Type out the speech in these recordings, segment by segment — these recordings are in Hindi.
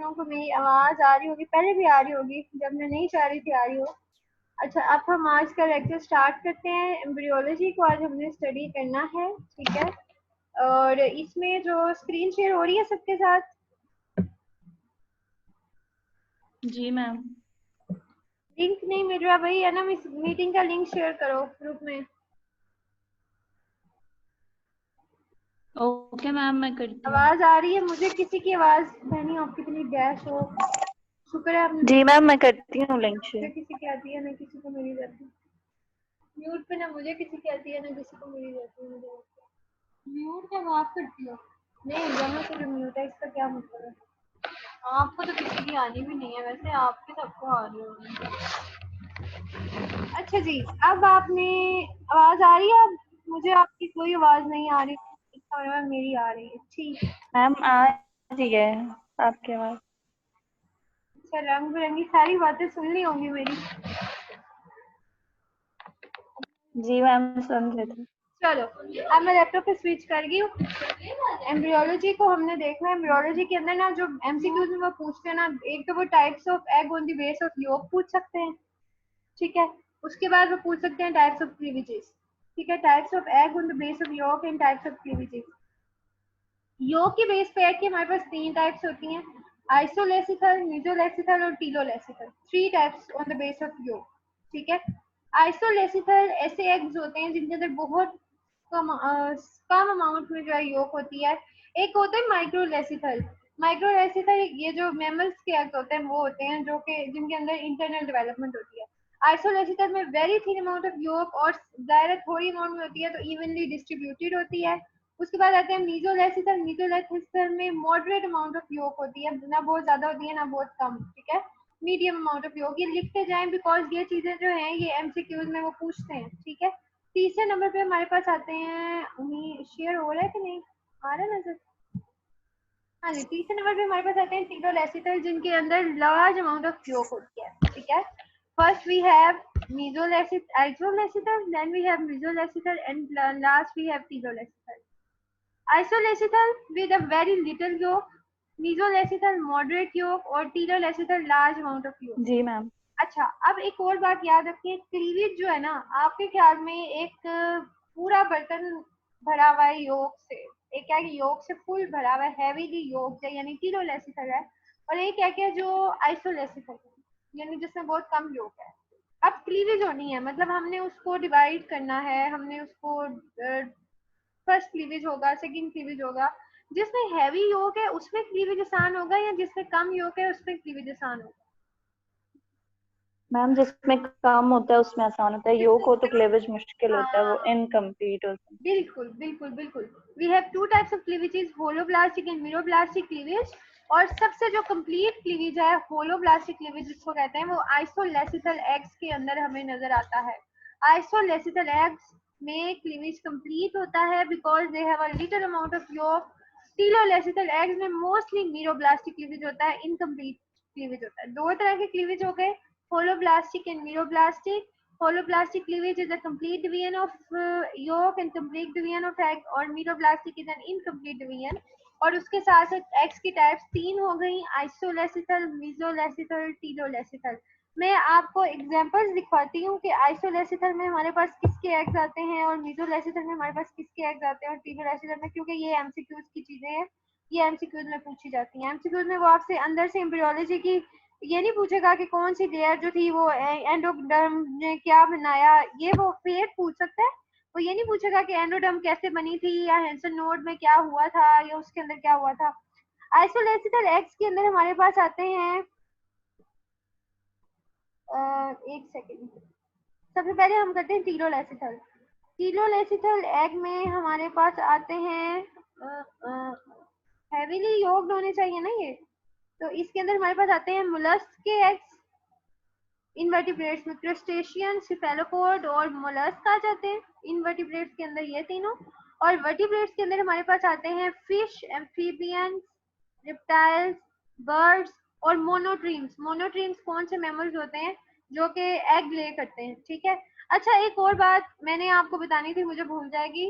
लोगों को मेरी आवाज आ रही होगी, पहले भी आ रही होगी, जब मैं नहीं चाह रही थी आ रही हो। अच्छा, अब हम आज का लेक्चर स्टार्ट करते हैं। एम्ब्रियोलॉजी को आज हमने स्टडी करना है, ठीक है। और इसमें जो स्क्रीन शेयर हो रही है सबके साथ? जी मैम। लिंक नहीं मिल रहा भाई, है ना? मीटिंग का लिंक शेयर करो ग्रुप में। ओके मैम, मैं करती हूँ। आवाज आ रही है मुझे? किसी की आवाज बहनी आप कितनी गैस हो। शुक्र है आपने जी मैम, मैं करती हूँ लिंक शेयर। किसी की आती है ना किसी को मिली जाती। म्यूट पे ना मुझे किसी की आती है ना किसी को मिली जाती है। मुझे म्यूट क्या माफ करती हो? नहीं, दोनों से जो म्यूट है इसका क्या मतलब है? आपको तो किसी की आनी भी नहीं है, वैसे आपके सबको आ रही होगी। अच्छा जी, अब आपने आवाज आ रही है? अब मुझे आपकी कोई आवाज नहीं आ रही, इसका मतलब मेरी आ रही है, ठीक। मैम आ रही है आपकी आवाज। अच्छा, रंग बिरंगी सारी बातें सुन ली होंगी मेरी। जी मैम, सुन रहे थे। चलो, अब मैं लैपटॉप पे स्विच कर गई हूँ। एम्ब्रियोलॉजी को हमने देखना है। एम्ब्रियोलॉजी के अंदर ना जो एमसीक्यूज में वो पूछते हैं ना, एक तो वो types of egg on the base of yolk पूछ सकते हैं, ठीक है। उसके बाद वो पूछ सकते हैं टाइप्स ऑफ क्लीवेजेस, ठीक है। Types of egg on the base of yolk and types of cleavages. Yolk के बेस पे एग की हमारे पास 3 टाइप्स होती हैं, आइसोलेसिथल, मीजोलेसिथल और telolecithal. 3 types on the base of yolk, ठीक है। आइसोलेसिथल ऐसे एग्स होते हैं जिनके अंदर बहुत कम अमाउंट में जो है योक होती है। एक होते हैं माइक्रोलेसिथल। माइक्रोलेसिथल ये जो मैमल्स के एग्स होते हैं वो होते हैं जो कि जिनके अंदर इंटरनल डेवलपमेंट होती है। आइसोलेसिथल में वेरी थिन अमाउंट ऑफ योक और दायरा थोड़ी अमाउंट में होती है, तो इवनली डिस्ट्रीब्यूटेड होती है। उसके बाद आते हैं मीजोलेसिथल। मीजोलेसिथल में मॉडरेट अमाउंट ऑफ योक होती है, ना बहुत ज्यादा होती है ना बहुत कम, ठीक है। मीडियम अमाउंट ऑफ योग। ये लिखते जाएं बिकॉज ये चीजें जो हैं ये एमसीक्यूज में वो पूछते हैं, ठीक है। तीसरे नंबर पे हमारे पास आते हैं, उन्हीं शेयर हो रहा है कि नहीं आ रहा है नजर? हाँ जी, तीसरे नंबर पे हमारे पास आते हैं टीलोलेसिथल, जिनके अंदर लार्ज अमाउंट ऑफ योग होती है, ठीक है। First we have isolecithal, then we have mesolecithal and last we have telolecithal. Isolecital with a very little yolk, mesolacetal moderate yolk और teloleциtal large amount of yolk। जी मैम। अच्छा, अब एक और बात याद रखिए, क्लीवेज जो है ना, आपके ख्याल में एक पूरा बर्तन भरा हुआ है योग से, एक क्या योग से फुल भरा हुआ है, हैवीली योग है यानी टीलोलेसिथल है, और एक क्या क्या जो आइसोलेसिथल है यानी जिसमें बहुत कम योग है। अब क्लीवेज होनी है, मतलब हमने उसको डिवाइड करना है, हमने उसको फर्स्ट क्लीवेज होगा, सेकंड क्लीवेज होगा। जिसमें हैवी योग है उसमें क्लीवेज आसान होगा या जिसमें कम योग है उसमें क्लीवेज आसान होगा? मैम, जिसमें काम होता है उसमें आसान होता है, योग हो तो क्लेवेज मुश्किल होता है, वो हाँ, इनकम्प्लीट होता है। बिल्कुल बिल्कुल बिल्कुल। We have 2 types of cleavages, holoblastic and meroblastic cleavage. और सबसे जो कंप्लीट क्लीवेज है, होलोब्लास्टिक क्लीवेज जिसको कहते हैं, वो आइसोलेसिथल एग्स के अंदर हमें नजर आता है। आइसोलेसिथल एग्स में क्लीवेज कंप्लीट होता है because they have a little amount of yolk. Telolecithal eggs में मोस्टली मीरोब्लास्टिक क्लीवेज होता है, इनकम्प्लीट क्लीवेज होता है। दो तरह के क्लीवेज हो गए, holoblastic and meroblastic. Holoblastic cleavage is a complete division of yolk and complete division of egg, और meroblastic is an incomplete division। और उसके साथ साथ एग्स की टाइप्स 3 हो गई, आइसोलेसिथल, मीजोलेसिथल, टीलोलेसिथल। मैं आपको एग्जांपल्स दिखाती हूँ कि आइसोलेसिथल में हमारे पास किसके एग्स आते हैं और मीजोलेसिथल में हमारे पास किसके एग्स आते हैं, और टीलोलेसिथल में, क्योंकि ये एमसीक्यूज की चीजें हैं, ये एमसीक्यूज में पूछी जाती हैं। एमसीक्यूज में वो आपसे अंदर से एम्ब्रियोलॉजी की ये नहीं पूछेगा कि कौन सी लेयर जो थी वो एंडोडर्म ने क्या बनाया, ये वो फेट पूछ सकता है। वो ये नहीं पूछेगा कि एंडोडर्म कैसे बनी थी या हेंसन नोड में क्या हुआ था या उसके अंदर क्या हुआ था। आइसोलेसिथल एग्स के अंदर हमारे पास आते हैं, एक सेकेंड, सबसे पहले हम करते हैं टीलोलेसिथल। टीलोलेसिथल एग में हमारे पास आते हैं, हैवीली योक्ड होने चाहिए ना ये, तो इसके अंदर हमारे पास आते हैं मोलस्क के एग्स। इनवर्टिब्रेट्स में क्रस्टेशियन, सिफेलोपोड और मोलस्क आ जाते हैं इनवर्टिब्रेट्स के अंदर, ये तीनों। और वर्टिब्रेट्स के अंदर हमारे पास आते हैं फिश, एम्फीबियंस, रिप्टाइल्स, बर्ड्स और मोनोट्रीम्स। मोनोट्रीम्स कौन से मैमल्स होते हैं जो कि एग ले करते हैं, ठीक है। अच्छा, एक और बात मैंने आपको बतानी थी, मुझे भूल जाएगी।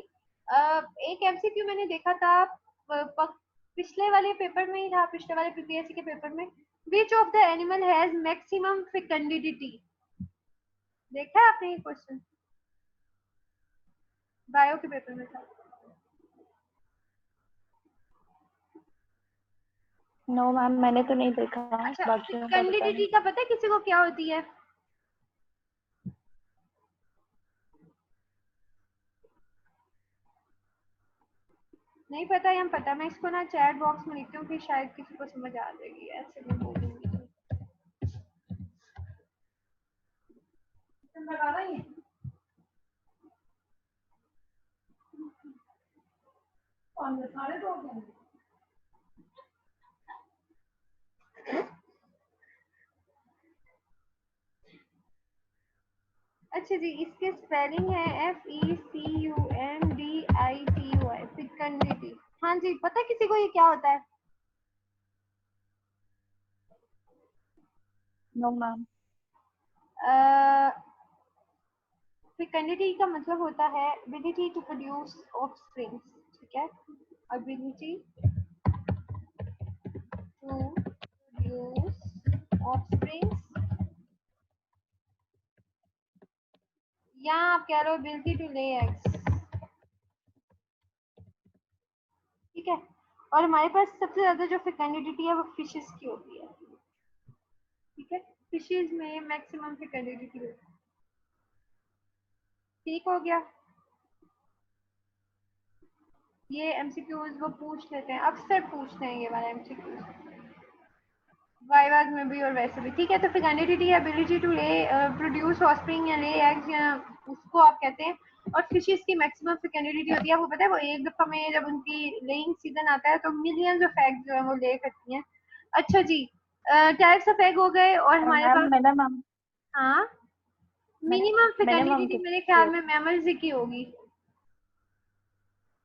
एक एमसीक्यू मैंने देखा था, पिछले वाले पेपर में ही था, पिछले वाले पीपीएससी के पेपर में। Which of the animal has maximum fecundity? देखा है आपने ये क्वेश्चन? बायो के पेपर में था। नो मैम, मैंने तो नहीं देखा, अच्छा, बाकियों का पता फेकंडिडिटी नहीं। का पता है किसी को क्या होती है? नहीं पता या पता? मैं इसको ना चैट बॉक्स में लिखती हूँ कि शायद किसी को समझ आ जाएगी, ऐसे मैं बोलूंगी। अच्छा जी, इसके स्पेलिंग है FECUNDITY, फेकंडिटी। हाँ जी, पता है किसी को ये क्या होता है? No ma'am. फेकंडिटी का मतलब होता है एबिलिटी टू प्रोड्यूस ऑफस्प्रिंग्स, ठीक है? एबिलिटी टू प्रोड्यूस ऑफस्प्रिंग्स, या आप कह लो एबिलिटी टू ले एग्स, ठीक है? और हमारे पास सबसे ज्यादा जो फेकंडिटी है वो फिशेस की होती है, ठीक है? फिशेस में मैक्सिमम फेकंडिटी होती है। ठीक हो गया? ये एमसीक्यूज वो पूछ लेते हैं, अक्सर पूछते हैं ये वाला एमसीक्यूज वाइवाज में भी और वैसे भी, ठीक है? तो फेकंडिटी एबिलिटी टू ले प्रोड्यूस ऑफस्प्रिंग या ले एग्स, या उसको आप कहते हैं। और फिशेस की मैक्सिमम फेकंडिटी होती है, वो पता है, वो एक दफा में जब उनकी लेइंग सीजन आता है तो मिलियंस ऑफ एग्स जो है वो ले करती हैं। अच्छा जी, टाइप्स ऑफ एग हो गए और हमारे मैम पास। मिनिमम, हाँ, मिनिमम मिनिमम फेकंडिटी मेरे कितनी ख्याल में होती मैमल्स की होगी।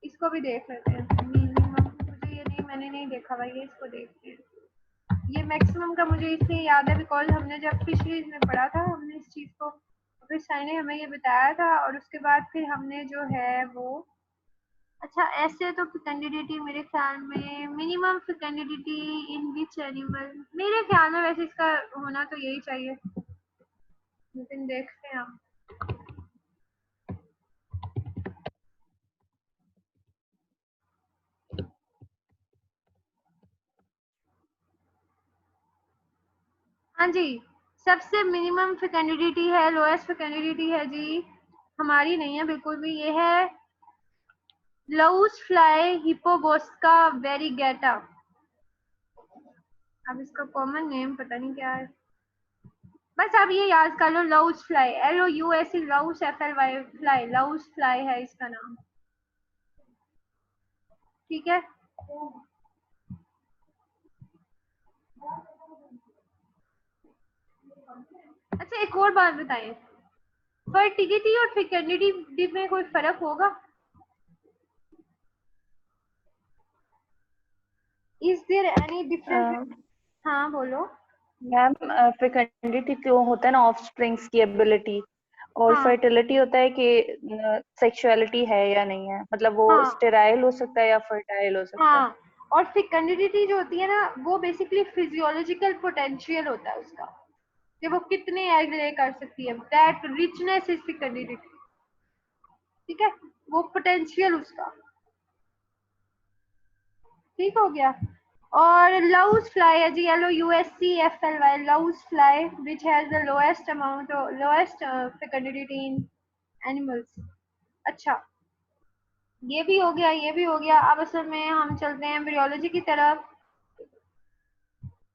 इसको भी देख लेते हैं मिनिमम, मुझे ये नहीं, मैंने नहीं देखा भाई ये, इसको देखते हैं। ये मैक्सिमम का मुझे इसलिए याद है बिकॉज हमने जब फिशरीज में पढ़ा था हमने इस चीज को, फिर साई ने हमें ये बताया था, और उसके बाद फिर हमने जो है वो। अच्छा, ऐसे तो फेकंडिटी मेरे ख्याल में मिनिमम फेकंडिटी इन विच एनिमल, मेरे ख्याल में वैसे इसका होना तो यही चाहिए, लेकिन देखते हैं हम। हाँ जी, सबसे मिनिमम फेकंडिटी है, लोएस्ट फेकंडिटी है जी, हमारी नहीं है बिल्कुल भी, ये है लाउस फ्लाई हिपोगोस्का वेरीगेटा। अब इसका कॉमन नेम पता नहीं क्या है, बस आप ये याद कर लो, louse fly, LOUS, louse FLY fly, louse fly है इसका नाम, ठीक है? अच्छा, एक और बात बताएं, फर्टिलिटी और फेकंडिटी में कोई फर्क होगा? Is there any difference? है? हाँ बोलो। मैम फेकंडिटी तो होता है ना ऑफ स्प्रिंग्स की एबिलिटी, और हाँ फर्टिलिटी होता है कि सेक्सुअलिटी है या नहीं है, मतलब वो हाँ स्टेराइल हो सकता है या फर्टाइल हो सकता है। हाँ, और फेकंडिटी जो होती है ना वो बेसिकली फिजियोलॉजिकल पोटेंशियल होता है उसका, कि वो कितने एग ले कर सकती है, दैट रिचनेस इज फेकंडिटी, ठीक है? वो पोटेंशियल उसका, ठीक हो गया? और लाउस फ्लाई है जी, LOUSCFLY, Laue's fly which has the lowest amount, lowest फेकंडिटी in animals. अच्छा, ये भी हो गया, ये भी हो गया। अब असल में हम चलते हैं एम्ब्रियोलॉजी की तरफ।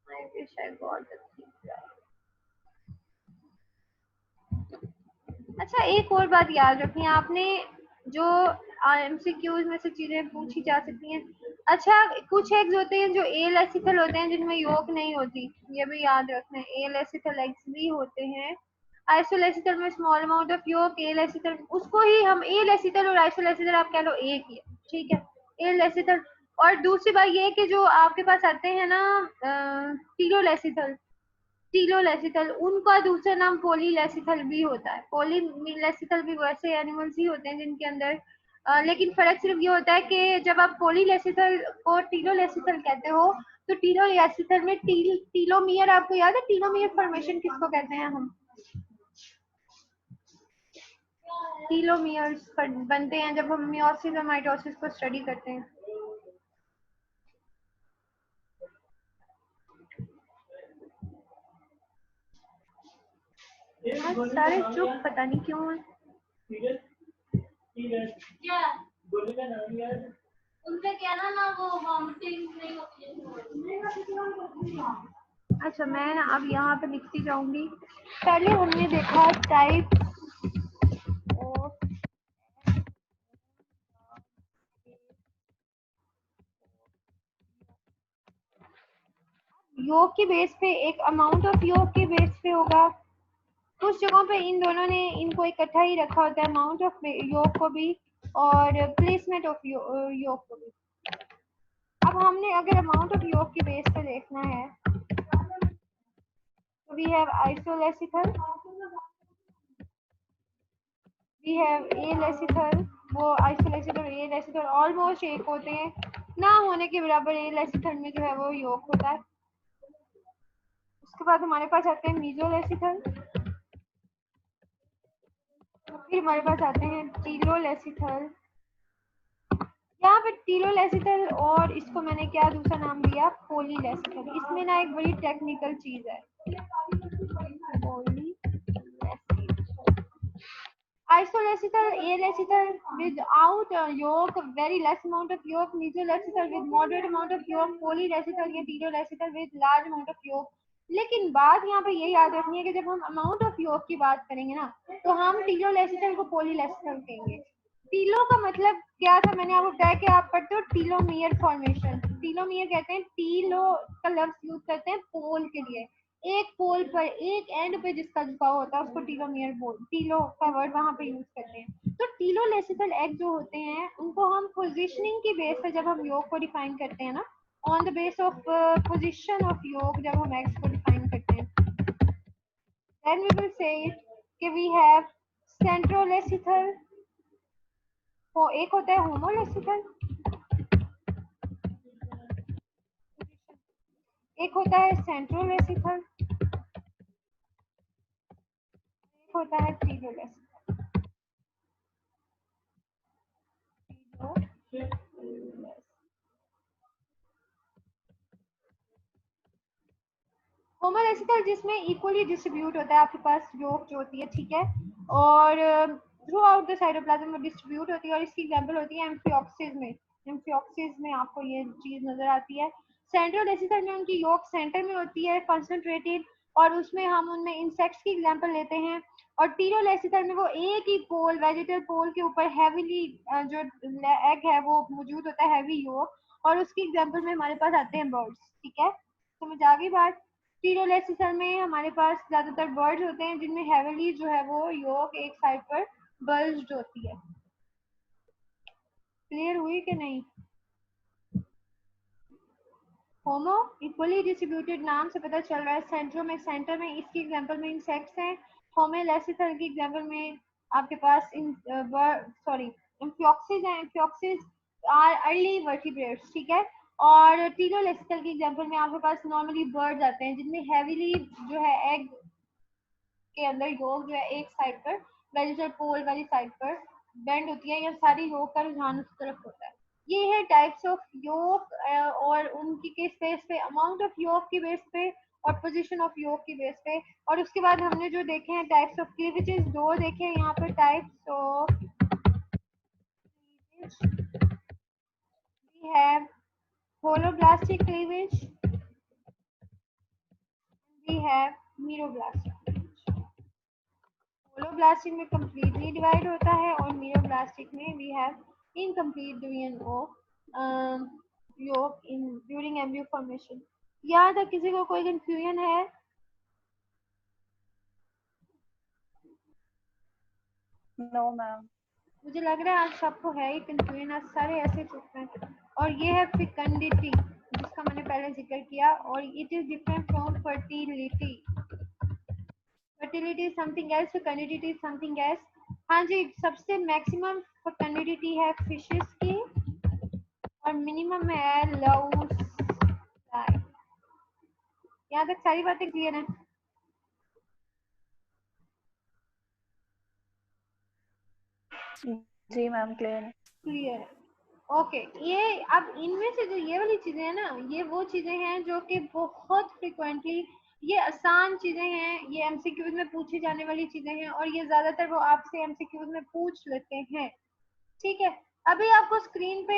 I wish I got the pizza. अच्छा, एक और बात याद रखनी आपने, जो MCQs में से चीजें पूछी जा सकती हैं। अच्छा, कुछ एग्स होते हैं जो एल एसिथल होते हैं जिनमें योक नहीं होती, ये भी याद रखना है। एल एसिथल एग्स भी होते हैं। आइसोलेसिथल में small amount of yolk, alecithal उसको ही हम, एल एसिथल और आइसोलेसिथल आप कह लो एक ही है, ठीक है? एल एसिथल। और दूसरी बात ये है कि जो आपके पास आते हैं ना टीलोलेसिथल, टीलोलेसिथल, उनका दूसरा नाम पोलीलेसिथल भी होता है। पोलीलेसिथल भी वैसे एनिमल्स ही होते हैं जिनके अंदर लेकिन फर्क सिर्फ ये होता है कि जब आप पॉलीलेसिथल को टीलोलेसिथल कहते हो तो टीलोलेसिथल में टीलोमियर, आपको याद है टीलोमियर फॉर्मेशन किसको कहते हैं हम? टीलोमियर्स बनते हैं जब हम मियोसिस और माइटोसिस को स्टडी करते हैं। सारे चुप, पता नहीं क्यों है। उनसे कहना ना वो वॉमिटिंग नहीं होती है। अच्छा, मैं ना अब यहाँ पे लिखती जाऊंगी। पहले हमने देखा टाइप योग के बेस पे, एक अमाउंट ऑफ योग के बेस पे होगा। कुछ जगहों पे इन दोनों ने इनको इकट्ठा ही रखा होता है, अमाउंट ऑफ योग को भी और प्लेसमेंट ऑफ योग को भी। अब हमने अगर अमाउंट ऑफ योग के बेस पे देखना है तो वी हैव आइसोलेसिथल, वी हैव एलेसिथल। वो आइसोलेसिथल और एलेसिथल ऑलमोस्ट एक होते हैं, ना होने के बराबर एलेसिथल में जो है वो योग होता है। उसके बाद हमारे पास आते हैं मीजोलेसिथल, फिर हमारे पास आते हैं टीलोलेसिथल। यहाँ पे टीलोलेसिथल और इसको मैंने क्या दूसरा नाम दिया, पॉलीलेसिथल। इसमें ना एक बड़ी टेक्निकल चीज है, आइसोलेसिथल, एलेसिथल without yolk, very less amount of yolk, mesoleसिथल with moderate amount of yolk, polyleसिथल या टीलोलेसिथल with large amount of yolk। लेकिन बात यहाँ पे ये याद रखनी है कि जब हम अमाउंट ऑफ योग की बात करेंगे ना तो हम टीलोलेसिथल को पॉलीलेसिथल कहेंगे। टीलो का मतलब क्या था, मैंने आपको बताया कि आप पढ़ते हो टीलोमियर फॉर्मेशन। टीलोमियर कहते हैं, टीलो का लफ्ज यूज करते हैं पोल के लिए, एक पोल पर, एक एंड पे जिसका झुकाव होता है उसको टीलोमियर बोल, टीलो का वर्ड वहां पे यूज करते हैं। तो टीलोलेसिथल एग जो होते हैं उनको हम पोजीशनिंग की बेस पे जब हम योग को डिफाइन करते हैं ना, on the base of position of योग जब हम एग्स को डिफाइन करते हैं, देन वी विल से कि वी हैव सेंट्रोलेसिथल, वो एक होता है होमोलेसिथल, एक होता है सेंट्रोलेसिथल, एक होता है टीलोलेसिथल। होमोलेसिथल जिसमें इक्वली डिस्ट्रीब्यूट होता है आपके पास योग जो होती है, ठीक है, और थ्रू आउट द साइटोप्लाज्म में डिस्ट्रीब्यूट होती है, और इसकी एग्जांपल होती है एम्फिऑक्सिस में। एम्फिऑक्सिस में आपको ये चीज नजर आती है। सेंट्रोलेसिथल में उनकी योग सेंटर में होती है कंसंट्रेटेड, और उसमें हम उनमें इंसेक्ट्स की एग्जांपल लेते हैं। और टीलोलेसिथल में वो एक ही पोल, वेजिटल पोल के ऊपर हैवीली जो एग है वो मौजूद होता है, हैवी योग, और उसकी एग्जांपल में हमारे पास आते हैं बर्ड्स। ठीक है, समझ आ गई बात? टीलोलेसिथल में हमारे पास ज्यादातर बर्ड्स होते हैं जिनमें हेविली जो है वो योग एक साइड पर बल्ज्ड होती है। क्लियर हुई कि नहीं? होमो इक्वली डिस्ट्रीब्यूटेड नाम से पता चल रहा है, सेंट्रो में, सेंटर में, इसकी एग्जांपल में इंसेक्ट्स हैं। होमोलेसिथल की एग्जांपल में आपके पास एम्फिऑक्सिस है, एम्फिऑक्सिस आर अर्ली वर्टिब्रेट्स, ठीक है। और टीलोलेसिथल की एग्जांपल में आपके पास नॉर्मली बर्ड्स आते हैं जिनमें हेविली जो है एग के अंदर योग जो है एक साइड पर, वेजिटल पोल वाली साइड पर बेंड होती है, या सारी योग का रुझान उस तरफ होता है। ये है टाइप्स ऑफ योग, और उनकी किस बेस पे, अमाउंट ऑफ योग की बेस पे और पोजीशन ऑफ योग की बेस पे। और उसके बाद हमने जो देखे हैं टाइप्स ऑफ क्लीवेजेस, दो देखे हैं यहाँ पर types of we have holoblastic cleavage, we have meroblastic। holoblastic में completely divide होता है और meroblastic में we have incomplete division of yolk in during embryo formation। यहाँ तक किसी को कोई कंफ्यूजन है? No ma'am. मुझे लग रहा है आज सबको है ही कंफ्यूजन, आज सारे ऐसे चुप हैं। और ये है फेकंडिटी जिसका मैंने पहले जिक्र किया, और it is different from fertility. Fertility is something else, fecundity is something else. हाँ जी, सबसे मैक्सिमम फर्टिलिटी है फिशेस की और मिनिमम है लव्स लाइफ। यहाँ तक सारी बातें क्लियर हैं? जी मैम क्लियर है। क्लियर है। ओके, ये अब इनमें से जो ये वाली चीजें हैं ना, ये वो चीजें हैं जो कि बहुत फ्रिक्वेंटली, ये आसान चीजें हैं, ये एमसीक्यूज में पूछी जाने वाली चीजें हैं और ये ज्यादातर वो आपसे एमसीक्यूज में पूछ लेते हैं। ठीक है, अभी आपको स्क्रीन पे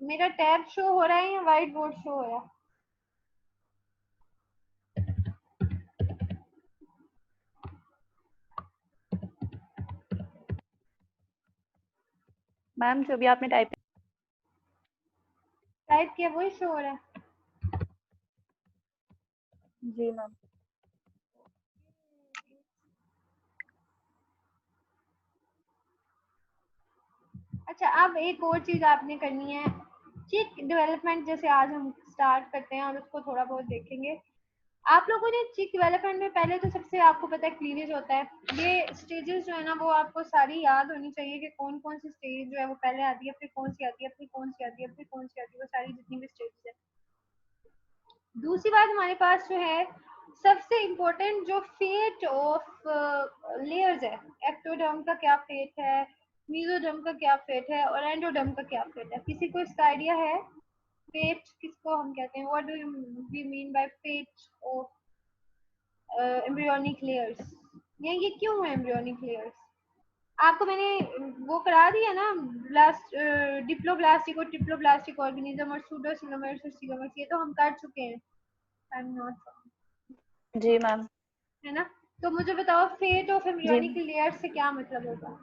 मेरा टैब शो हो रहा है या व्हाइट बोर्ड शो हो रहा है? मैम जो भी आपने टाइप टाइप किया वही शो हो रहा है? जी मैम। अच्छा, अब एक और चीज आपने करनी है, चिक डेवलपमेंट जैसे आज हम स्टार्ट करते हैं और उसको थोड़ा बहुत देखेंगे। आप लोगों ने चिक डेवलपमेंट में पहले तो सबसे आपको पता है क्लीवेज होता है। ये स्टेजेस जो है ना वो आपको सारी याद होनी चाहिए कि कौन कौन सी स्टेज जो है वो पहले आती है, फिर कौन सी आती है, फिर कौन सी आती है, फिर कौन सी आती है, वो सारी जितनी भी स्टेजेस है। दूसरी बात हमारे पास जो है सबसे इम्पोर्टेंट जो फेट ऑफ लेयर्स है, एक्टोडर्म का क्या फेट है, मीजोडर्म का क्या फेट है और एंडोडर्म का क्या फेट है? किसी को इसका आइडिया है? फेट किसको हम कहते हैं? What do you we mean by fate of embryonic layers? ये क्यों है एम्ब्रियोनिक लेयर्स? आपको मैंने वो करा दिया ना, ब्लास्ट डिप्लोब्लास्टिक और ट्रिप्लोब्लास्टिक ऑर्गेनिज्म और सूडोसिलोमर्स और सिलोमर्स, ये तो हम कर चुके हैं। आई एम नॉट, जी मैम। है ना? तो मुझे बताओ फेट ऑफ जी एम्ब्रियोनिक लेयर से क्या मतलब होगा?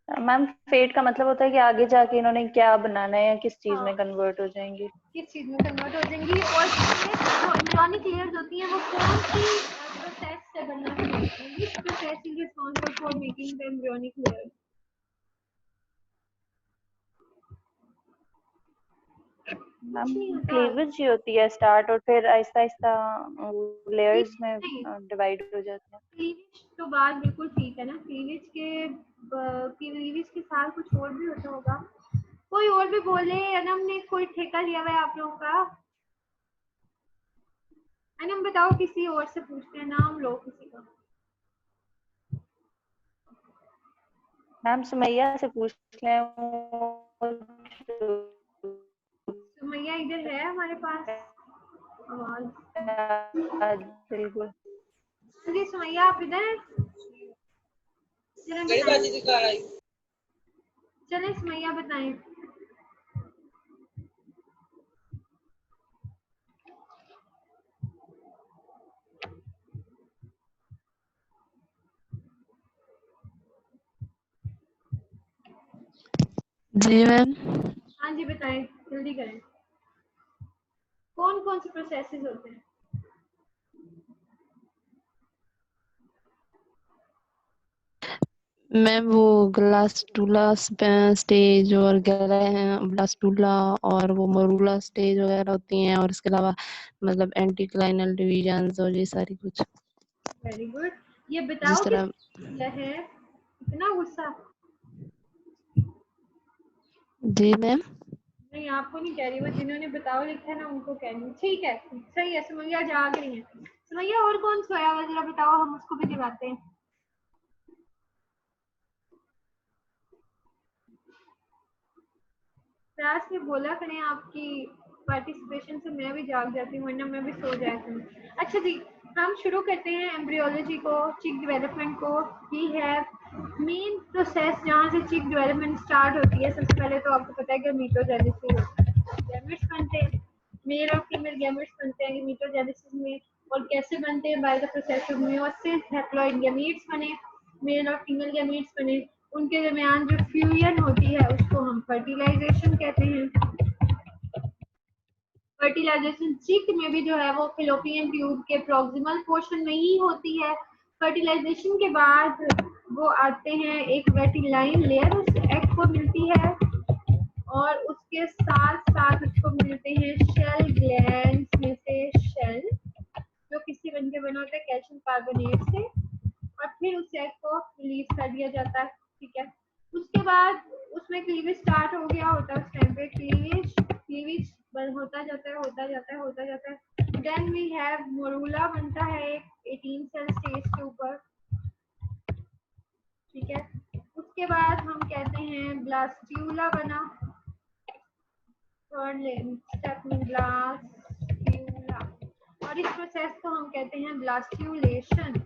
मैम फेट का मतलब होता है कि आगे जाके इन्होंने क्या बनाना है या किस चीज हाँ, में कन्वर्ट हो जाएंगे। किस चीज में कन्वर्ट हो जाएंगी और जो एम्ब्रियोनिक लेयर्स होती हैं वो कौन सी प्रोसेस से बनना शुरू होती हैं? Which process is responsible for making the embryonic layer? Ma'am कुछ नहीं होता। क्लीवेज ही होती है स्टार्ट, और फिर आहिस्ता आहिस्ता लेयर्स में नहीं, डिवाइड हो जाते हैं। क्लीवेज तो बात बिल्कुल ठीक है ना, क्लीवेज के साथ कुछ और भी होता होगा। कोई और भी बोले, अनम ने कोई ठेका लिया हुआ है आप लोगों का? अनम बताओ, किसी और से पूछते हैं, नाम लो किसी का। मैम सुमैया से पूछ लें। सुमैया इधर है हमारे पास? आवाज। बिल्कुल। हाँ जी सुमैया, आप इधर हैं? चलें बताएं। चलें सुमैया बताएं। जी मैम। हाँ जी बताएं, जल्दी करें। कौन कौन से प्रोसेसेस होते हैं? मैम वो ग्लासटूला स्टेज और ग्लासटूला और वो मरूला स्टेज वगैरह होती हैं, और इसके अलावा मतलब एंटीक्लाइनल डिवीजन्स और ये सारी कुछ वेरी गुड। ये जिस बताओ कि तरह। यह है इतना गुस्सा? जी मैम। नहीं, आपको नहीं कह रही, वो जिन्होंने बताओ लिखा है ना उनको कह रही हूँ। ठीक है, सही है, सुमैया जाग रही है। सुमैया और कौन सोया हुआ है जरा बताओ, हम उसको भी जगाते हैं। क्लास में बोला करें, आपकी पार्टिसिपेशन से मैं भी जाग जाती हूँ, वरना मैं भी सो जाया करूँ। अच्छा जी, हम शुरू करते हैं एम्ब्रियोलॉजी को, चिक डेवलपमेंट को। ही है मेन प्रोसेस जहाँ से चिक डेवलपमेंट स्टार्ट होती है। सबसे पहले तो आपको पता है कि मीटोजेनेसिस गैमेट्स बनते हैं, मेल और फीमेल गैमेट्स बनते हैं मीटोजेनेसिस में। और कैसे बनते हैं? By the process of meiosis, haploid gametes बने, मेल और फीमेल गैमीट्स बने, उनके दरमियान जो फ्यूजन होती है उसको हम फर्टिलाइजेशन कहते हैं। फर्टिलाइजेशन चिक में भी जो है वो फिलोपियन ट्यूब के प्रोक्सिमल पोर्शन में ही होती है। फर्टिलाइजेशन के बाद वो आते हैं एक वेटिलाइन लेयर उस एग को मिलती है, और उसके साथ साथ उसको मिलते हैं शेल ग्लैंड्स में से शेल, जो किससे बनके बना होता है? कैल्शियम कार्बोनेट से। और फिर फिर उस सेल को रिलीज कर दिया जाता है, ठीक है। उसके बाद उसमें क्लीवेज स्टार्ट हो गया होता है, उस टाइम पे क्लीवेज होता जाता है, होता जाता है, होता जाता है। देन वी हैव मोरूला बनता है एक 18 सेल स्टेज के ऊपर, ठीक है। उसके बाद हम कहते हैं ब्लास्ट्यूला बना, थर्ड स्टेप में ब्लास्ट्यूला, और इस प्रोसेस को हम कहते हैं ब्लास्ट्यूलेशन।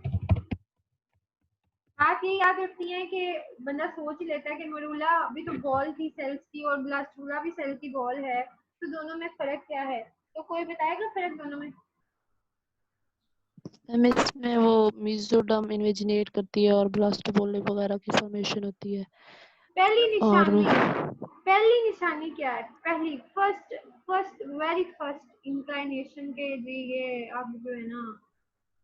आप ये याद रखती हैं कि बंदा सोच लेता है कि मरूला भी तो बॉल थी सेल्स की और ब्लास्टूला भी सेल की बॉल है, तो दोनों में फर्क क्या है? तो कोई बताएगा फर्क दोनों में? इसमें वो मेसोडर्म इन्वेजिनेट करती है और ब्लास्टोपोले वगैरह की फॉर्मेशन होती है। पहली और निशानी क्या है? पहली फर्स्ट वेरी फर्स्ट इंक्लाइनेशन के जी ये अब जो है ना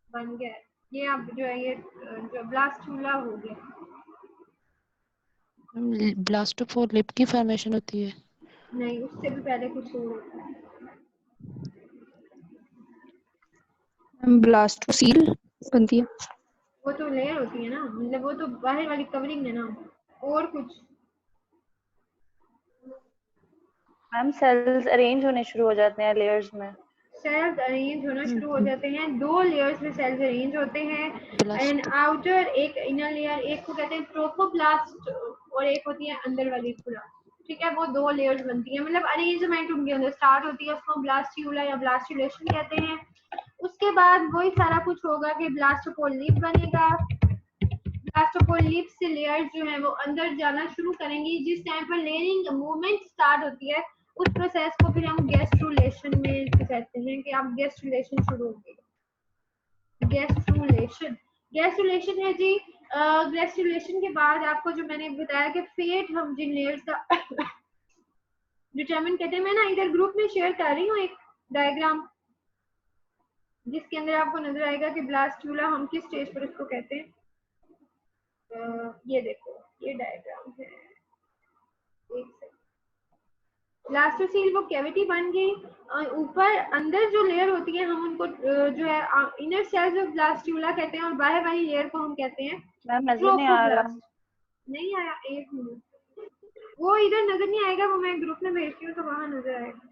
बन गया, ये अब जो है ये जो ब्लास्टूला हो गया। ब्लास्टोपोर लिप की फॉर्मेशन होती है। नहीं, उससे भी पहले कुछ और होता है। ब्लास्टोसील बनती है। वो तो लेयर होती है ना, मतलब वो तो बाहर वाली कवरिंग है ना, और कुछ। मैम सेल्स अरेंज होने शुरू हो जाते हैं लेयर्स में। सेल्स अरेंज होना शुरू हो जाते हैं, 2 लेयर्स में सेल्स अरेंज होते हैं। एंड ब्लास्ट आउटर एक इनर लेयर, एक को कहते हैं ट्रोफोब्लास्ट और एक होती है अंदर वाली खुला, ठीक है। वो 2 लेयर्स बनती है, मतलब अरेंजमेंट उनके अंदर स्टार्ट होती है, उसको ब्लास्ट्यूला या ब्लास्टुलेशन कहते हैं। उसके बाद वही सारा कुछ होगा कि ब्लास्टोपोलिप बनेगा। ब्लास्टोपोलिप से लेयर्स जो है वो अंदर जाना शुरू करेंगी। जिस टाइम पर लेयरिंग मूवमेंट स्टार्ट होती है उस प्रोसेस को फिर हम गैस्ट्रुलेशन में कहते हैं कि आप गैस्ट्रुलेशन शुरू होगी। गैस्ट्रुलेशन है जी। गैस्ट्रुलेशन के बाद आपको जो मैंने बताया कि फेट हम जिन लेयर्स का डिटरमिन कहते हैं, मैं ना इधर ग्रुप में शेयर कर रही हूँ एक डायग्राम जिसके अंदर आपको नजर आएगा कि ब्लास्टूला हम किस स्टेज पर इसको कहते हैं। ये देखो, ये डायग्राम है, एक सेकंड। ब्लास्टोसील वो कैविटी बन गई, ऊपर अंदर जो लेयर होती है हम उनको जो है इनर सेल्स ऑफ ब्लास्टूला कहते हैं, और बाहर वाली लेयर को हम कहते हैं मैम नजर नहीं आ रहा। ट्रोफोब्लास्ट। नहीं आया? एक मिनट, वो इधर नजर नहीं आएगा, वो मैं ग्रुप में भेजती हूँ तो वहां नजर आएगा।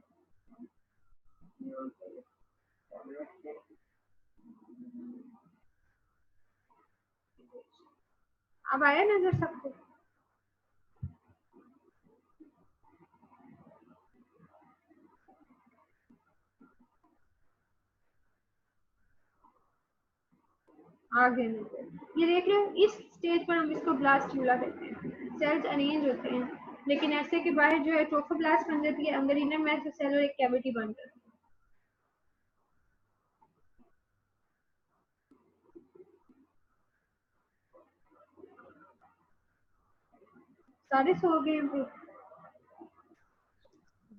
अब आया नजर सबको? आगे नजर, ये देख रहे हो, इस स्टेज पर हम इसको ब्लास्टूला कहते हैं। सेल्स अरेंज होते हैं लेकिन ऐसे कि बाहर जो है ट्रोफोब्लास्ट बन जाती है, अंदर इनर मैस सेल और एक कैविटी बन जाती है। सारे सो गए हैं फिर?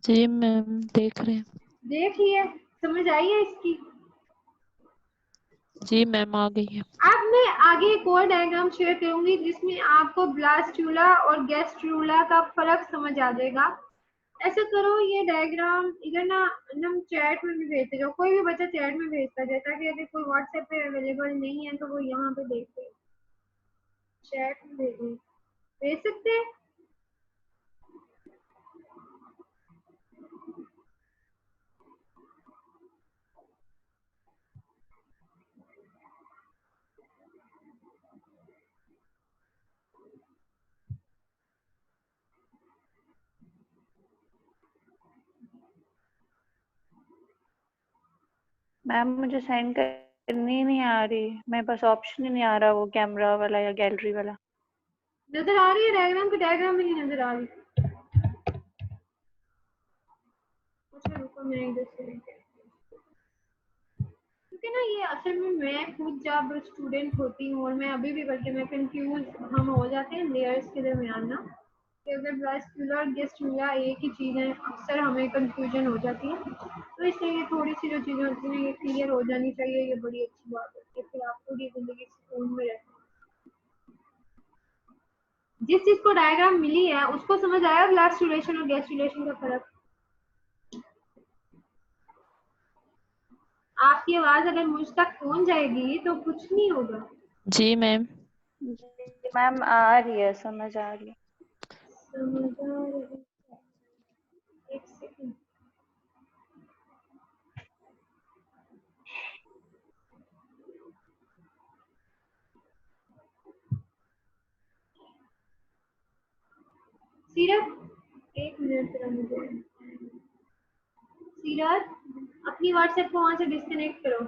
जी मैम देख रहे हैं। देख लिया, समझ आई है इसकी? जी मैम आ गई है। अब मैं आगे एक और डायग्राम शेयर करूंगी जिसमें आपको ब्लास्टूला और गैस्ट्रूला का फर्क समझ आ जाएगा। ऐसा करो, ये डायग्राम इधर ना हम चैट में भी भेजते जाओ, कोई भी बच्चा चैट में भेजता जाए ताकि अगर कोई व्हाट्सएप पे अवेलेबल नहीं है तो वो यहाँ पे देखते, चैट में भेज सकते हैं। मैम मुझे सेंड करनी नहीं आ रही, मेरे पास ऑप्शन ही नहीं आ रहा वो कैमरा वाला या गैलरी वाला। नजर आ रही है डायग्राम की? डायग्राम में नहीं नजर आ रही? अच्छा रुको, मैं इधर से क्योंकि ना ये असल में मैं खुद जब स्टूडेंट होती हूँ और मैं अभी भी बल्कि मैं कंफ्यूज हम हो जाते हैं लेयर्स के दरमियान ना, कि अगर ब्लास्टूला और गैस्ट्रूला एक ही चीज़ है, अक्सर हमें कंफ्यूजन हो जाती है। तो इसलिए ये थोड़ी सी जो चीज़ें होती हैं ये क्लियर हो जानी चाहिए, ये बड़ी अच्छी बात होती है, फिर आप पूरी जिंदगी सुकून में रहते हैं। जिस चीज़ को डायग्राम मिली है उसको समझ आया ब्लास्टूलेशन और गैस्ट्रूलेशन का फर्क? आपकी आवाज अगर मुझ तक पहुंच जाएगी तो कुछ नहीं होगा। जी मैम। मैम आ रही है, समझ आ रही है। समझ आ रही है। एक सेकंड। सीरत एक मिनट जरा मुझे। सीरत अपनी व्हाट्सएप को वहां से डिस्कनेक्ट करो।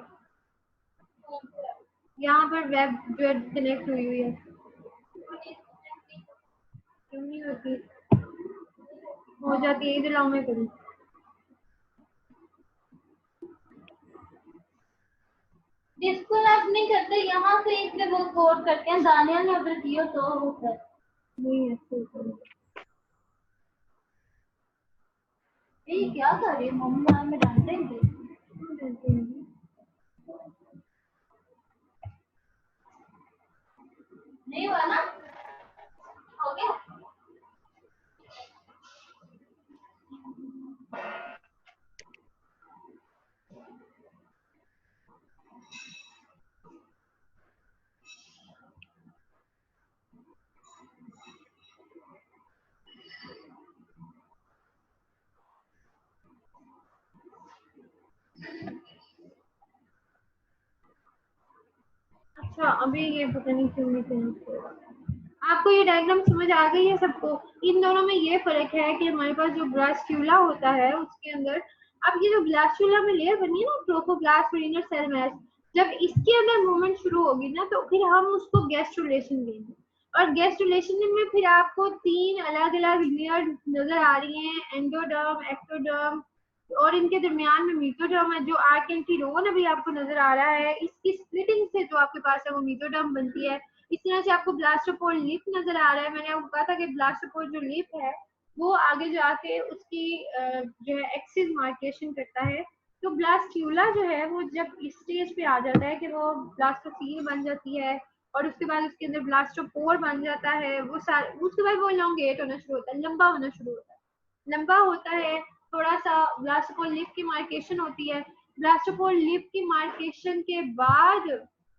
यहाँ पर वेब जो कनेक्ट हुई हुई है। क्यों नहीं होती? हो जाती है, इधर लाओ मैं करूँ। डिस्कनेक्ट नहीं करते, यहाँ से एक पे वो कोड करते हैं, दानिया ने उधर किया तो होता है। नहीं ऐसे करो। ये क्या कर रही है मम्मा, में डांटेंगे। नहीं हुआ ना, हो गया। अच्छा अभी ये पता नहीं क्यों नहीं कनेक्ट हो रहा। आपको ये डायग्राम समझ आ गई है सबको? इन दोनों में ये फर्क है कि हमारे पास जो ब्लास्टुला होता है उसके अंदर, अब ये जो ब्लास्टुला में लेयर बनी है ना ट्रोफोब्लास्ट और इनर सेल मैश, जब इसके अंदर मूवमेंट शुरू होगी ना तो फिर हम उसको गैस्ट्रुलेशन देंगे। और गैस्ट्रुलेशन में फिर आपको 3 अलग अलग लेयर नजर आ रही हैं, एंडोडर्म, एक्टोडर्म और इनके दरमियान में मीजोडर्म है जो आर्केंटिरोन अभी आपको नजर आ रहा है। इसकी स्प्लिटिंग से जो आपके पास है वो मीजोडर्म बनती है। इस तरह से आपको ब्लास्टोपोर लिप नजर आ रहा है। मैंने आपको कहा था कि ब्लास्टोपोर जो लिप है वो आगे जाके उसकी जो है एक्सिस मार्केशन करता है। तो ब्लास्ट्यूला जो है वो जब इस स्टेज पे आ जाता है कि वो ब्लास्टोसील बन जाती है और उसके बाद उसके अंदर ब्लास्टोपोर बन जाता है, वो सारे उसके बाद वो एलोंगेट होना शुरू होता है, लंबा होना शुरू होता है, लंबा होता है। थोड़ा सा ब्लास्टोपोर लिप की मार्केशन होती है। ब्लास्टोपोर लिप की मार्केशन के बाद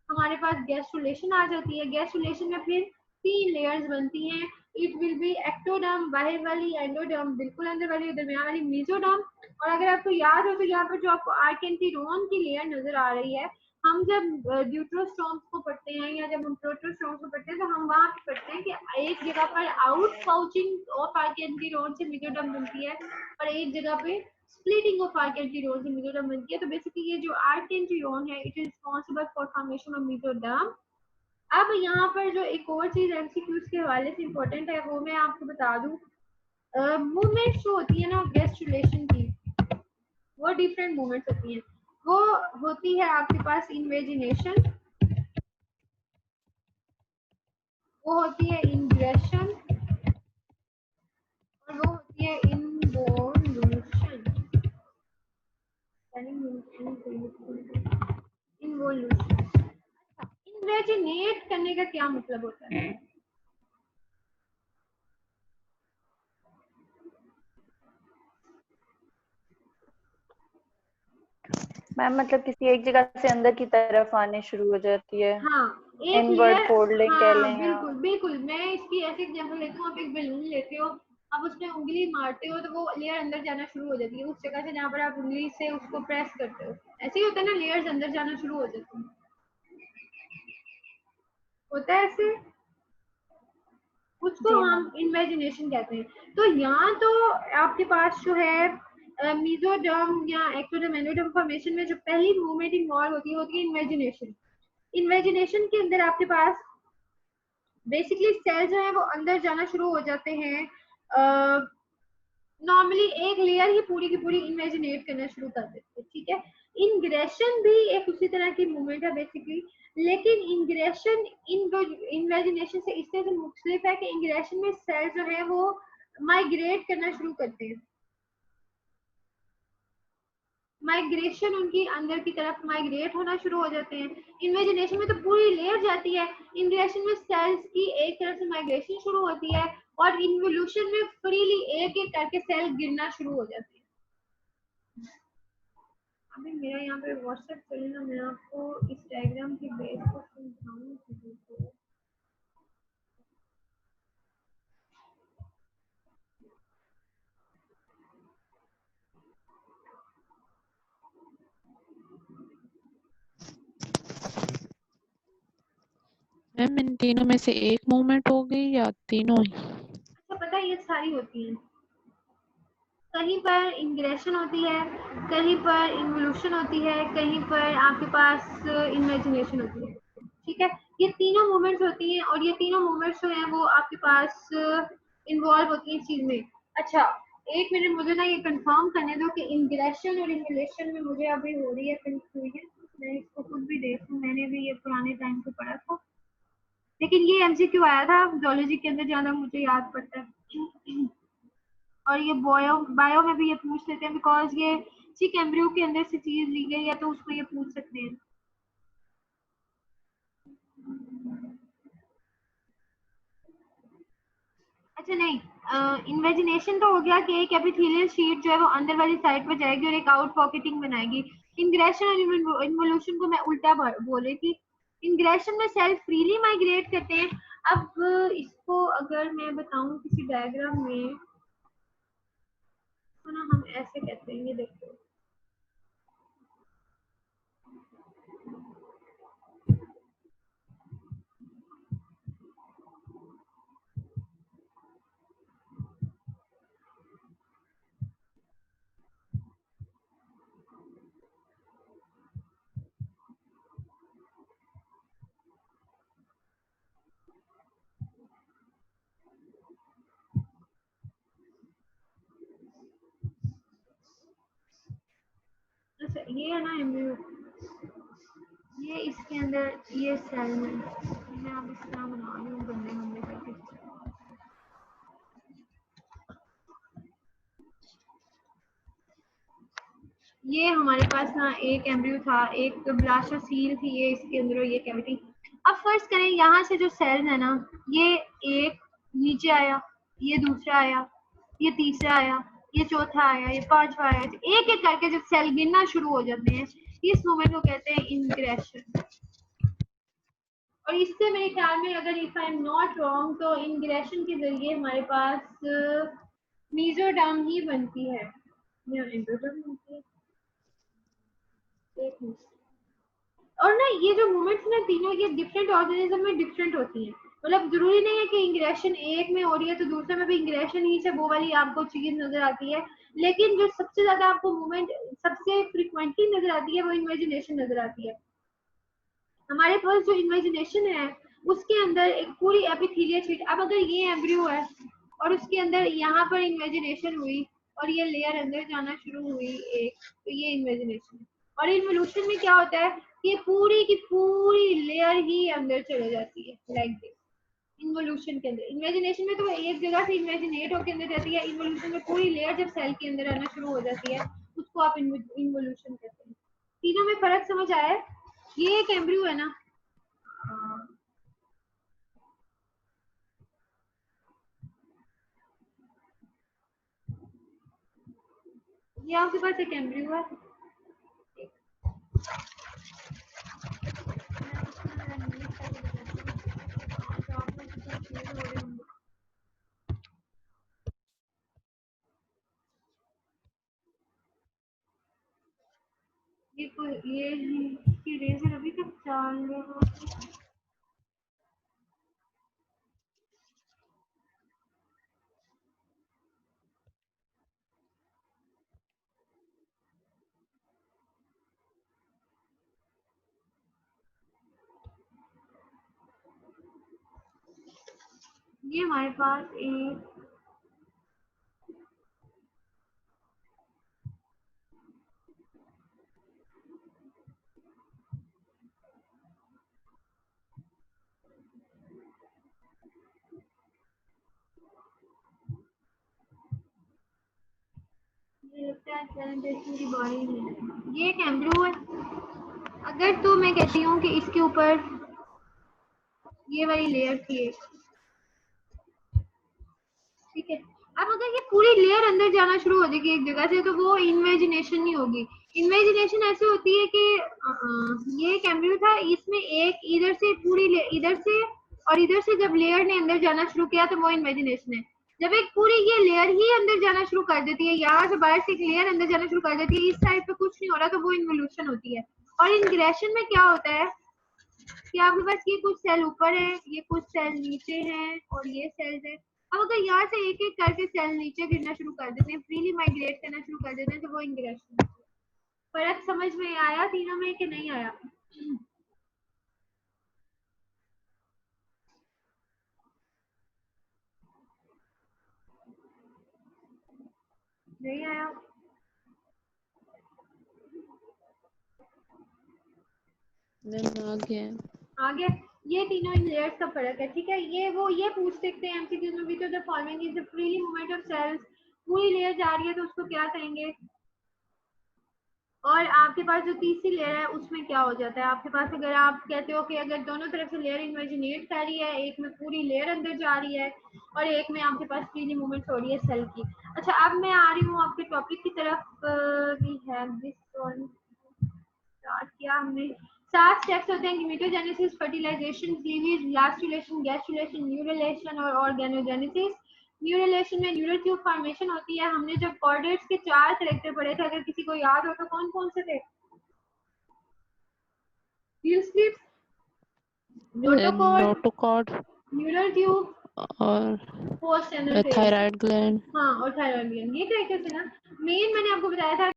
हमारे पास गैस्ट्रुलेशन आ जाती है। गैस्ट्रुलेशन में फिर 3 लेयर्स बनती हैं। इट विल बी एक्टोडर्म, बाहर वाली, एंडोडर्म बिल्कुल अंदर वाली, दरमियान वाली मेसोडर्म। और अगर आपको याद हो तो यहाँ पर जो आपको आर्केंटिरोन की लेयर नजर आ रही है, हम जब ड्यूट्रोस्टोम्स को पढ़ते हैं या जब हम प्रोटोस्टोम्स को पढ़ते हैं तो हम वहाँ पे पढ़ते हैं कि एक जगह पर आउट पाउचिंग ऑफ आर्केंटिरोन से मेसोडर्म बनती है और एक जगह पे स्प्लिटिंग ऑफ आर्केंटिरोन से मेसोडर्म बनती है। तो बेसिकली ये जो आर्केंटिरोन है it is responsible for formation of mesoderm. अब यहाँ पर जो एक और चीज एमसीक्यूज के हवाले से इम्पोर्टेंट है वो मैं आपको बता दूं। मूवमेंट जो होती है ना गैस्ट्रुलेशन की, वो डिफरेंट मूवमेंट्स होती हैं। वो होती है आपके पास इन्वेजिनेशन, वो होती है इंग्रेशन और वो होती है इन्वोल्यूशन। इन्वोल्यूशन। इन्वेजिनेट करने का क्या मतलब होता है? मैम मतलब किसी एक जगह से अंदर की तरफ आने शुरू हो जाती है, हाँ एक इनवर्ड लेयर, फोल्डिंग कह हाँ लें या बिल्कुल बिल्कुल। मैं इसकी ऐसे एग्जांपल लेती हूँ, आप एक बैलून लेते हो, आप उसमें उंगली मारते हो तो वो लेयर अंदर जाना शुरू हो जाती है उस जगह से जहाँ पर आप उंगली से उसको प्रेस करते हो। ऐसे ही होता है ना, लेयर्स अंदर जाना शुरू हो जाती है, होता है ऐसे। उसको जी हम मैम। इमेजिनेशन कहते हैं। तो यहाँ तो आपके पास जो है मीजोडर्म या एक्टोडर्म एंडोडर्म फॉर्मेशन में जो पहली मूवमेंट इन्वॉल्व होती है इमेजिनेशन। इमेजिनेशन के अंदर आपके पास बेसिकली सेल जो है वो अंदर जाना शुरू हो जाते हैं। नॉर्मली एक लेयर ही पूरी की पूरी इमेजिनेट करना शुरू कर देते हैं, ठीक है। इंग्रेशन भी एक उसी तरह की मूवमेंट है बेसिकली, लेकिन इंग्रेशन इमेजिनेशन से इस तरह से मुख्तलिफ है कि इंग्रेशन में सेल जो है वो माइग्रेट करना शुरू करते हैं। माइग्रेशन उनकी अंदर की तरफ माइग्रेट होना शुरू हो जाते हैं। इमेजिनेशन में तो पूरी लेयर जाती है, इंग्रेशन में सेल्स की एक तरफ से माइग्रेशन शुरू होती है और इन्वोल्यूशन में फ्रीली एक एक करके सेल गिरना शुरू हो जाते हैं। अभी मेरा यहाँ पे व्हाट्सएप चले ना, मैं आपको इस डायग्राम के बेस पर समझाऊँ चीजों को। मैम इन तीनों में से एक मूवमेंट हो गई या तीनों ही? अच्छा पता है ये सारी होती हैं, कहीं पर इंग्रेशन होती है, कहीं पर इन्वोल्यूशन होती है, कहीं पर आपके पास इमेजिनेशन होती है। ठीक है, ये तीनों मूवमेंट्स होती हैं और ये तीनों मूवमेंट्स जो हैं वो आपके पास इन्वॉल्व होती हैं इस चीज में। अच्छा एक मिनट मुझे ना ये कंफर्म करने दो कि इंग्रेशन और इन्वोल्यूशन में मुझे अभी हो रही है कंफ्यूजन। मैं इसको खुद भी देख लूं, मैंने भी ये पुराने टाइम पे पढ़ा था, लेकिन ये एमसीक्यू आया था जूलॉजी के अंदर जहाँ तक मुझे याद पड़ता है। और ये बायो में भी ये पूछ लेते हैं बिकॉज ये चिक एम्ब्रियो के अंदर से चीज ली गई है तो उसमें ये पूछ सकते हैं। अच्छा नहीं, इन्वेजिनेशन तो हो गया कि एक एपिथेलियल शीट जो है वो अंदर वाली साइड पर जाएगी और एक आउट पॉकेटिंग बनाएगी। इंग्रेशन और इन्वोल्यूशन को मैं उल्टा बोल रही थी। इंग्रेशन में सेल फ्रीली माइग्रेट करते हैं। अब इसको अगर मैं बताऊं किसी डायग्राम में तो ना हम ऐसे कहते हैं, ये देखो अच्छा ये है ना एम्ब्रियो, ये इसके अंदर ये सेल है, मैं अब इस तरह बना रही हूँ गंदे गंदे करके। ये हमारे पास ना एक एम्ब्रियो था, एक ब्लास्टोसील थी ये इसके अंदर और ये कैविटी। अब फर्ज करें यहाँ से जो सेल्स है ना, ये एक नीचे आया, ये दूसरा आया, ये तीसरा आया, ये चौथा आया, ये पांचवा आया, एक एक करके जब सेल गिरना शुरू हो जाते हैं इस मोमेंट को कहते हैं इंग्रेशन। और इससे मेरे ख्याल में अगर if I am not wrong तो इंग्रेशन के जरिए हमारे पास मीजोडर्म ही बनती है या एंडोडर्म बनती है। एक मिनट, और ना ये जो मूवमेंट्स ना तीनों ये डिफरेंट ऑर्गेनिज्म में डिफरेंट होती हैं। मतलब जरूरी नहीं है कि इंग्रेशन एक में हो रही है तो दूसरे में भी इंग्रेशन ही से वो वाली आपको चीज नजर आती है, लेकिन जो सबसे ज्यादा आपको मूवमेंट सबसे फ्रिक्वेंटली नजर आती है वो इमेजिनेशन नजर आती है। हमारे पास जो इमेजिनेशन है उसके अंदर एक पूरी एपिथेलियल शीट, अब अगर ये एम्ब्रियो है और उसके अंदर यहाँ पर इमेजिनेशन हुई और ये लेयर अंदर जाना शुरू हुई एक, तो ये इमेजिनेशन है। और इन्वोल्यूशन में क्या होता है कि पूरी की पूरी लेयर ही अंदर चले जाती है लाइक दिस। इन्वोल्यूशन के अंदर, इमेजिनेशन में तो एक जगह से इमेजिनेट होकर अंदर जाती है, इन्वोल्यूशन में पूरी लेयर जब सेल के अंदर आना शुरू हो जाती है उसको आप इन्वोल्यूशन कहते हैं। तीनों में फर्क समझ आया है? ये एक एम्ब्रियो है ना, ये आपके पास एक एम्ब्रियो है, ये रेजर अभी तक चाल रहा है। ये हमारे पास एक की बॉडी है, ये एक एम्ब्रियो है। अगर तो मैं कहती हूँ कि इसके ऊपर ये वाली लेयर थी एक, ठीक है, अब अगर ये पूरी लेयर अंदर जाना शुरू हो जाएगी एक जगह से तो वो इमेजिनेशन नहीं होगी। इमेजिनेशन ऐसे होती है कि ये एक एम्ब्रियो था, इसमें एक इधर से पूरी इधर से और इधर से जब लेयर ने अंदर जाना शुरू किया तो वो इमेजिनेशन है। जब एक पूरी ये लेयर ही अंदर जाना शुरू कर देती है, यहाँ से बाहर से एक लेयर अंदर जाना शुरू कर देती है, इस साइड पे कुछ नहीं हो रहा तो वो इन्वोल्यूशन होती है। और इंग्रेशन में क्या होता है कि आपके पास ये कुछ सेल ऊपर है, ये कुछ सेल नीचे हैं और ये सेल्स है। अब अगर यहाँ से एक एक करके सेल नीचे गिरना शुरू कर देते हैं, फ्रीली माइग्रेट करना शुरू कर देते हैं, तो वो इंग्रेशन। फर्क समझ में आया तीनों में कि नहीं आया? नहीं आया? आगे आगे ये तीनों इन लेयर्स का फर्क है, ठीक है। ये पूछ सकते हैं एमसीक्यूज में, which of the following is the freely movement of cells. पूरी लेयर जा रही है तो उसको क्या कहेंगे? और आपके पास जो तीसरी लेयर है उसमें क्या हो जाता है? आपके पास अगर आप कहते हो कि अगर दोनों तरफ से लेयर इन्वेजिनेट कर रही है, एक में पूरी लेयर अंदर जा रही है और एक में आपके पास फ्रीली मूवमेंट हो रही है सेल की। अच्छा, अब मैं आ रही हूँ आपके टॉपिक की तरफ। We have this one start किया हमने। 7 स्टेप्स होते हैं: gametogenesis, fertilisation, cleavage, blastulation, gastrulation, neurulation और ऑर्गेनोजेनेसिस। न्यूरलेशन में न्यूरल ट्यूब फॉर्मेशन होती है। हमने जब कॉर्डेट्स के 4 कैरेक्टर पढ़े थे, अगर किसी को याद हो तो कौन कौन से थे? नोटोकॉर्ड, नोटोकॉर्ड न्यूरल ट्यूब, और post anal phase. Thyroid gland. हाँ, और थायराइड ग्लैंड, ये कैरेक्टर थे ना। मेन मैंने आपको बताया था